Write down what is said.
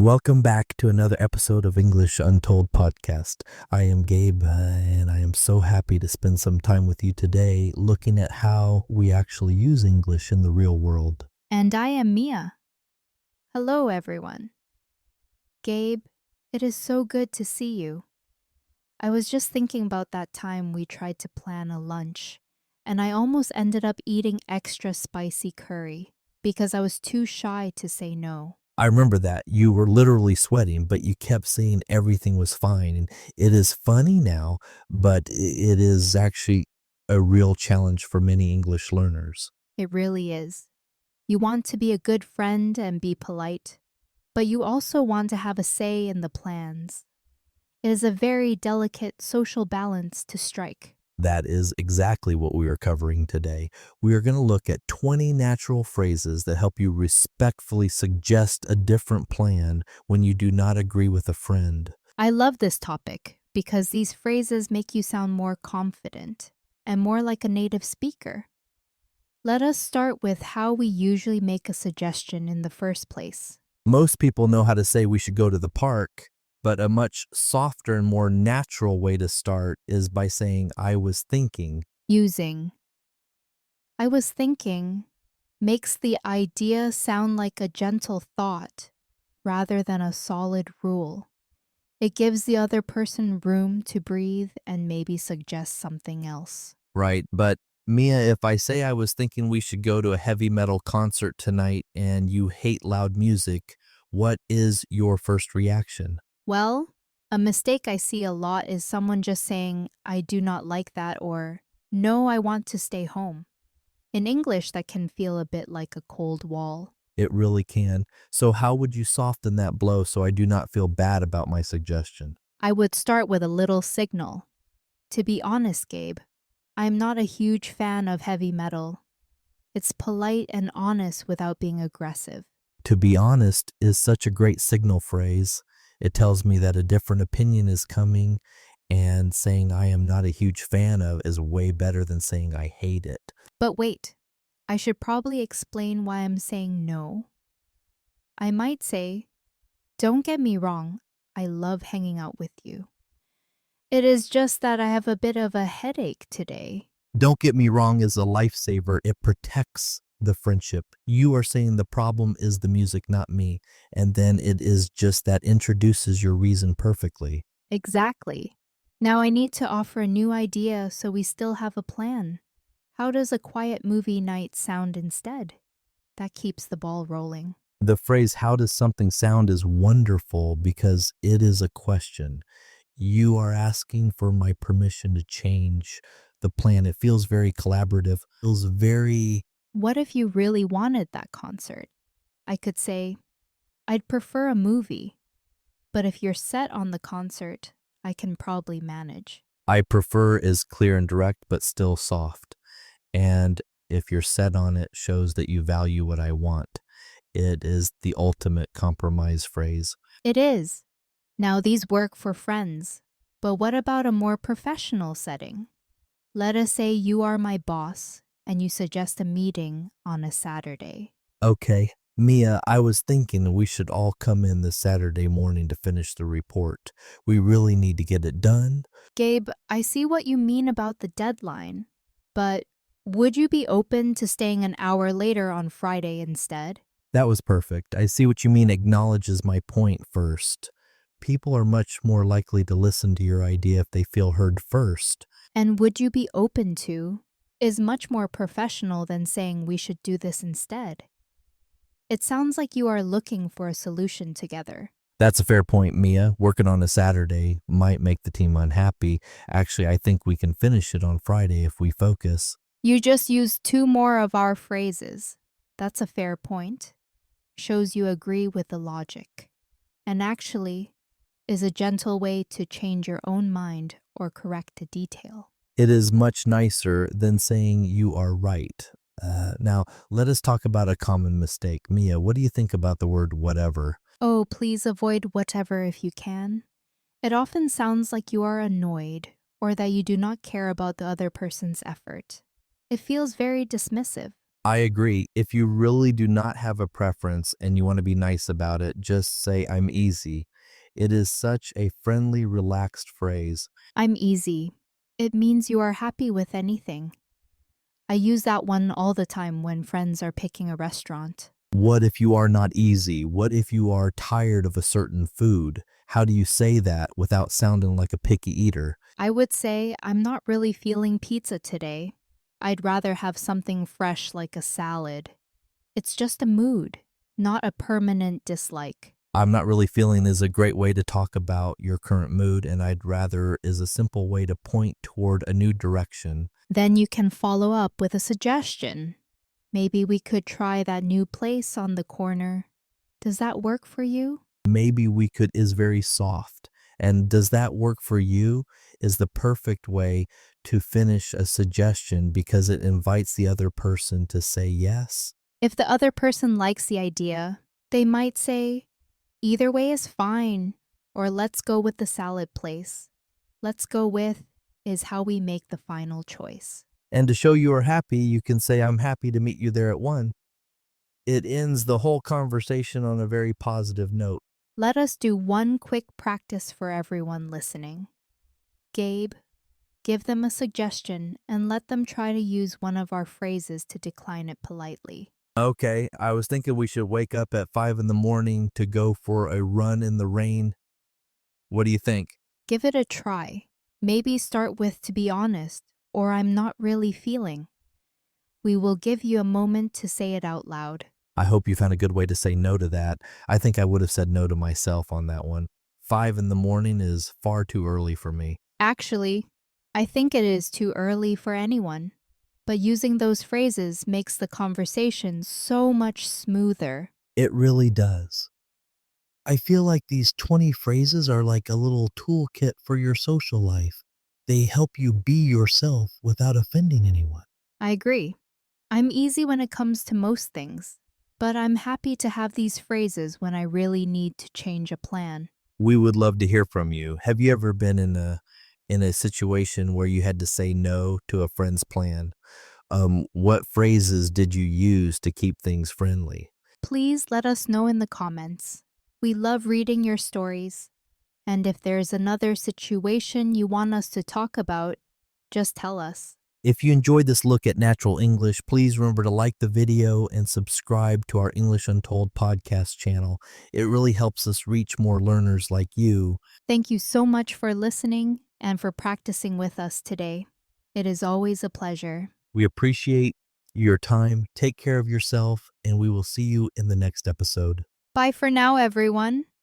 Welcome back to another episode of English Untold podcast. I am Gabe, and I am so happy to spend some time with you today looking at how we actually use English in the real world. And I am Mia. Hello, everyone. Gabe, it is so good to see you. I was just thinking about that time we tried to plan a lunch, and I almost ended up eating extra spicy curry because I was too shy to say no. I remember that you were literally sweating, but you kept saying everything was fine. And it is funny now, but it is actually a real challenge for many English learners. It really is. You want to be a good friend and be polite, but you also want to have a say in the plans. It is a very delicate social balance to strike. That is exactly what we are covering today. We are going to look at 20 natural phrases that help you respectfully suggest a different plan when you do not agree with a friend. I love this topic because these phrases make you sound more confident and more like a native speaker. Let us start with how we usually make a suggestion in the first place. Most people know how to say we should go to the park, but a much softer and more natural way to start is by saying, I was thinking. Using I was thinking makes the idea sound like a gentle thought rather than a solid rule. It gives the other person room to breathe and maybe suggest something else. Right. But Mia, if I say I was thinking we should go to a heavy metal concert tonight and you hate loud music, what is your first reaction? Well, a mistake I see a lot is someone just saying, I do not like that, or no, I want to stay home. In English, that can feel a bit like a cold wall. It really can. So, how would you soften that blow so I do not feel bad about my suggestion? I would start with a little signal. To be honest, Gabe, I'm not a huge fan of heavy metal. It's polite and honest without being aggressive. To be honest is such a great signal phrase. It tells me that a different opinion is coming, and saying I am not a huge fan of is way better than saying I hate it. But wait, I should probably explain why I'm saying no. I might say, don't get me wrong, I love hanging out with you. It is just that I have a bit of a headache today. Don't get me wrong, is a lifesaver. It protects the friendship. You are saying the problem is the music, not me. And then it is just that introduces your reason perfectly. Exactly. Now I need to offer a new idea so we still have a plan. How does a quiet movie night sound instead? That keeps the ball rolling. The phrase, how does something sound, is wonderful because it is a question. You are asking for my permission to change the plan. It feels very collaborative, feels very. What if you really wanted that concert? I could say, I'd prefer a movie, but if you're set on the concert, I can probably manage. I prefer is clear and direct, but still soft. And if you're set on it, shows that you value what I want. It is the ultimate compromise phrase. It is. Now these work for friends, but what about a more professional setting? Let us say you are my boss and you suggest a meeting on a Saturday. Okay, Mia, I was thinking we should all come in this Saturday morning to finish the report. We really need to get it done. Gabe, I see what you mean about the deadline, but would you be open to staying an hour later on Friday instead? That was perfect. I see what you mean, acknowledges my point first. People are much more likely to listen to your idea if they feel heard first. And would you be open to is much more professional than saying we should do this instead. It sounds like you are looking for a solution together. That's a fair point, Mia. Working on a Saturday might make the team unhappy. Actually, I think we can finish it on Friday if we focus. You just used two more of our phrases. That's a fair point. Shows you agree with the logic. And actually, is a gentle way to change your own mind or correct a detail. It is much nicer than saying you are right. Now, let us talk about a common mistake. Mia, what do you think about the word whatever? Oh, please avoid whatever if you can. It often sounds like you are annoyed or that you do not care about the other person's effort. It feels very dismissive. I agree. If you really do not have a preference and you want to be nice about it, just say, I'm easy. It is such a friendly, relaxed phrase. I'm easy. It means you are happy with anything. I use that one all the time when friends are picking a restaurant. What if you are not easy? What if you are tired of a certain food? How do you say that without sounding like a picky eater? I would say I'm not really feeling pizza today. I'd rather have something fresh like a salad. It's just a mood, not a permanent dislike. I'm not really feeling is a great way to talk about your current mood, and I'd rather is a simple way to point toward a new direction. Then you can follow up with a suggestion. Maybe we could try that new place on the corner. Does that work for you? Maybe we could is very soft. And does that work for you? Is the perfect way to finish a suggestion because it invites the other person to say yes. If the other person likes the idea, they might say, either way is fine, or let's go with the salad place. Let's go with is how we make the final choice. And to show you are happy, you can say, I'm happy to meet you there at 1. It ends the whole conversation on a very positive note. Let us do one quick practice for everyone listening. Gabe, give them a suggestion and let them try to use one of our phrases to decline it politely. Okay, I was thinking we should wake up at 5 in the morning to go for a run in the rain. What do you think? Give it a try. Maybe start with to be honest, or I'm not really feeling. We will give you a moment to say it out loud. I hope you found a good way to say no to that. I think I would have said no to myself on that one. 5 in the morning is far too early for me. Actually, I think it is too early for anyone, but using those phrases makes the conversation so much smoother. It really does. I feel like these 20 phrases are like a little toolkit for your social life. They help you be yourself without offending anyone. I agree. I'm easy when it comes to most things, but I'm happy to have these phrases when I really need to change a plan. We would love to hear from you. Have you ever been in a situation where you had to say no to a friend's plan? What phrases did you use to keep things friendly? Please let us know in the comments. We love reading your stories. And if there's another situation you want us to talk about, just tell us. If you enjoyed this look at natural English, please remember to like the video and subscribe to our English Untold podcast channel. It really helps us reach more learners like you. Thank you so much for listening and for practicing with us today. It is always a pleasure. We appreciate your time. Take care of yourself, and we will see you in the next episode. Bye for now, everyone.